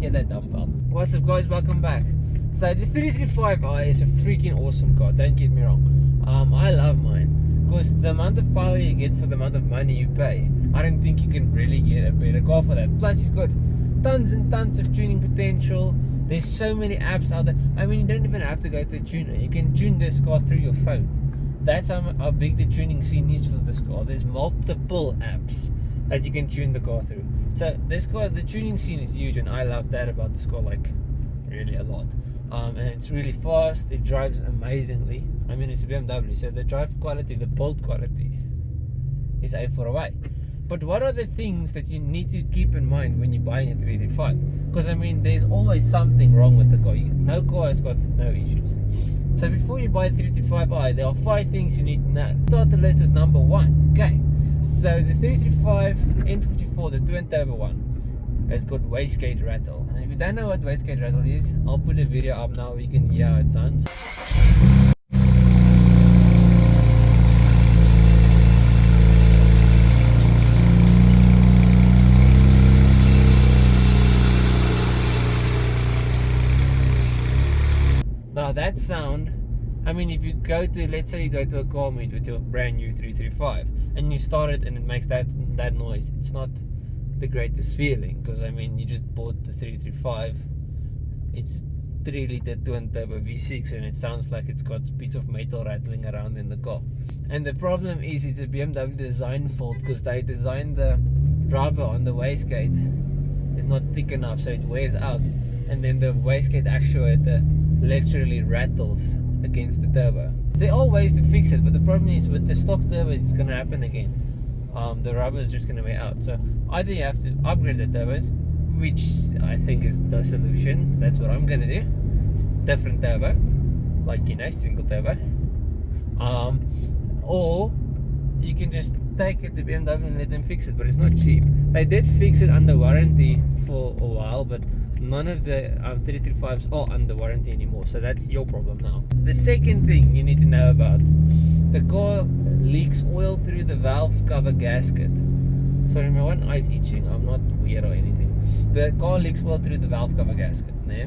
get that dump valve. What's up guys, welcome back. So the 335i is a freaking awesome car, don't get me wrong. I love mine because the amount of power you get for the amount of money you pay, I don't think you can really get a better car for that. Plus you've got tons and tons of tuning potential. There's so many apps out there. I mean, you don't even have to go to a tuner. You can tune this car through your phone. That's how big the tuning scene is for this car. There's multiple apps that you can tune the car through. So this car, the tuning scene is huge, and I love that about this car, like really a lot. And it's really fast. It drives amazingly. I mean, it's a BMW, so the drive quality, the build quality is A for a way. But what are the things that you need to keep in mind when you're buying a 335? Because I mean, there's always something wrong with the car. No car has got no issues. So before you buy a 335i, there are 5 things you need to know. Start the list with number 1. Okay, so the 335 N54, the twin turbo one, has got wastegate rattle. And if you don't know what wastegate rattle is, I'll put a video up now where you can hear how it sounds. Now that sound, I mean, if you go to, let's say you go to a car meet with your brand new 335 and you start it and it makes that noise, it's not the greatest feeling, because I mean, you just bought the 335, it's 3-liter twin turbo V6 and it sounds like it's got bits of metal rattling around in the car. And the problem is it's a BMW design fault, because they designed the rubber on the wastegate is not thick enough, so it wears out, and then the wastegate actuator literally rattles against the turbo. There are ways to fix it, but the problem is with the stock turbos it's going to happen again. The rubber is just going to wear out, so either you have to upgrade the turbos, which I think is the solution. That's what I'm going to do. It's different turbo, like, you know, single turbo, or you can just take it to BMW and let them fix it, but it's not cheap. They did fix it under warranty for a while, but none of the 335s are under warranty anymore, so that's your problem now. The second thing you need to know about, the car leaks oil through the valve cover gasket. Sorry, my one eye's itching, I'm not weird or anything. The car leaks oil through the valve cover gasket. Yeah?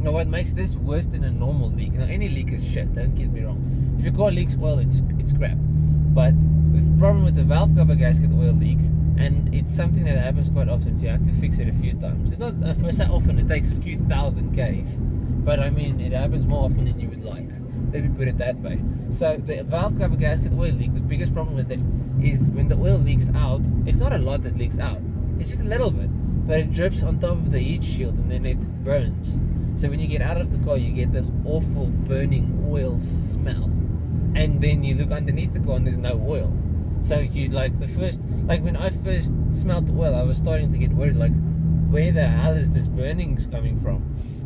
Now what makes this worse than a normal leak, now any leak is shit, don't get me wrong. If your car leaks oil, it's crap. But the problem with the valve cover gasket oil leak, and it's something that happens quite often, so you have to fix it a few times. It's not so often, it takes a few thousand Ks, but I mean, it happens more often than you would like. Let me put it that way. So the valve cover gasket oil leak, the biggest problem with it is when the oil leaks out, it's not a lot that leaks out, it's just a little bit, but it drips on top of the heat shield and then it burns. So when you get out of the car, you get this awful burning oil smell, and then you look underneath the car and there's no oil. So you like when I first smelled the oil, I was starting to get worried, like, where the hell is this burning coming from?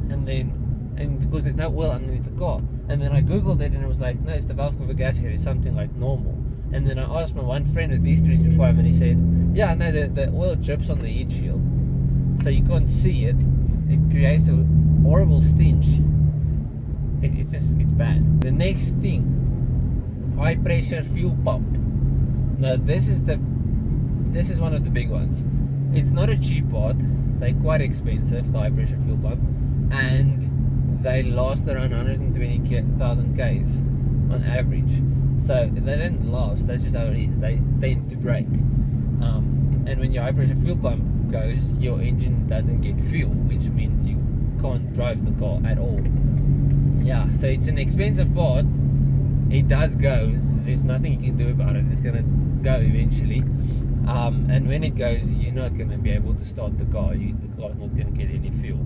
And because there's no oil underneath the car. And then I googled it and it was like, no, it's the valve cover gasket, it's something like normal. And then I asked my one friend with these 335 and he said, yeah, no, the oil drips on the heat shield, so you can't see it. It creates a horrible stench. It's bad. The next thing, high pressure fuel pump. Now this is one of the big ones. It's not a cheap part, they're quite expensive, the high pressure fuel pump, and they last around 120,000 Ks on average. So they don't last, that's just how it is, they tend to break. And when your high pressure fuel pump goes, your engine doesn't get fuel, which means you can't drive the car at all. Yeah, so it's an expensive part, it does go, there's nothing you can do about it, it's gonna go eventually, and when it goes, you're not going to be able to start the car, the car's not going to get any fuel.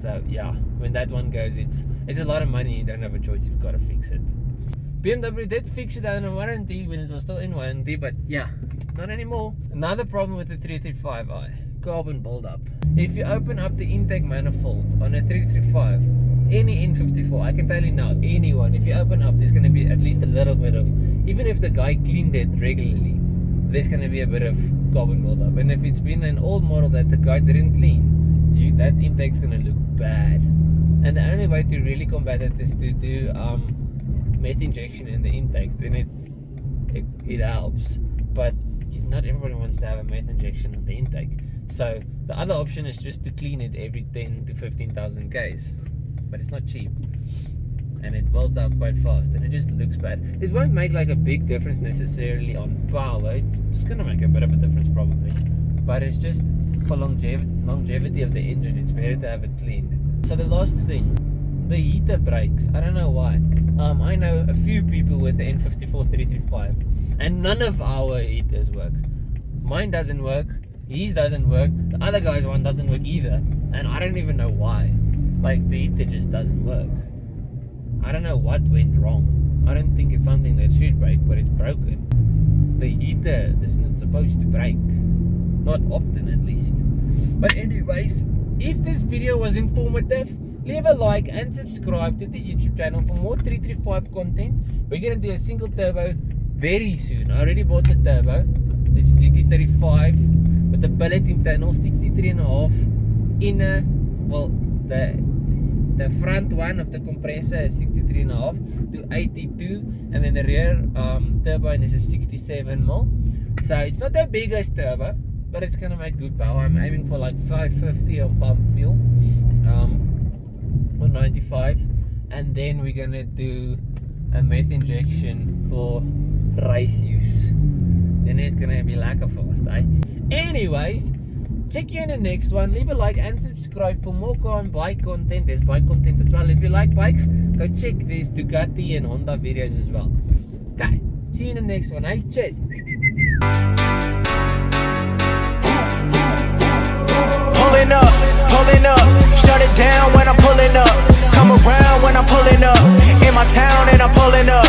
So yeah, when that one goes, it's a lot of money, you don't have a choice, you've got to fix it. BMW did fix it under warranty when it was still in warranty, but yeah, not anymore. Another problem with the 335i, carbon buildup. If you open up the intake manifold on a 335, any N54, I can tell you now, anyone, if you open up, there's going to be at least a little bit of, even if the guy cleaned it regularly, there's going to be a bit of carbon buildup. And if it's been an old model that the guy didn't clean, that intake's going to look bad. And the only way to really combat it is to do meth injection in the intake, then it helps. But not everybody wants to have a meth injection on the intake. So the other option is just to clean it every 10 to 15,000 Ks, but it's not cheap, and it welds out quite fast, and it just looks bad. It won't make like a big difference necessarily on power. It's gonna make a bit of a difference probably, but it's just for longevity of the engine, it's better to have it cleaned. So the last thing, the heater breaks. I don't know why. I know a few people with the N54 335, and none of our heaters work. Mine doesn't work, his doesn't work, the other guy's one doesn't work either, and I don't even know why. Like, the heater just doesn't work. I don't know what went wrong. I don't think it's something that should break, but it's broken. The heater is not supposed to break, not often at least. But anyways, if this video was informative, leave a like and subscribe to the YouTube channel for more 335 content. We're gonna do a single turbo very soon. I already bought the turbo. This GT35 with the billet internal 63.5 inner. Well, the front one of the compressor is 63.5 to 82, and then the rear turbine is a 67mm. So it's not the biggest turbo, but it's gonna make good power. I'm aiming for like 550 on pump fuel, or 95, and then we're gonna do a meth injection for race use. Then it's gonna be like a fast, eh? Anyways, check you in the next one. Leave a like and subscribe for more car and bike content. There's bike content as well. If you like bikes, go check these Ducati and Honda videos as well. Okay, see you in the next one, eh? Cheers. Pulling up, shut it down when I'm pulling up. Come around when I'm pulling up. In my town and I'm pulling up.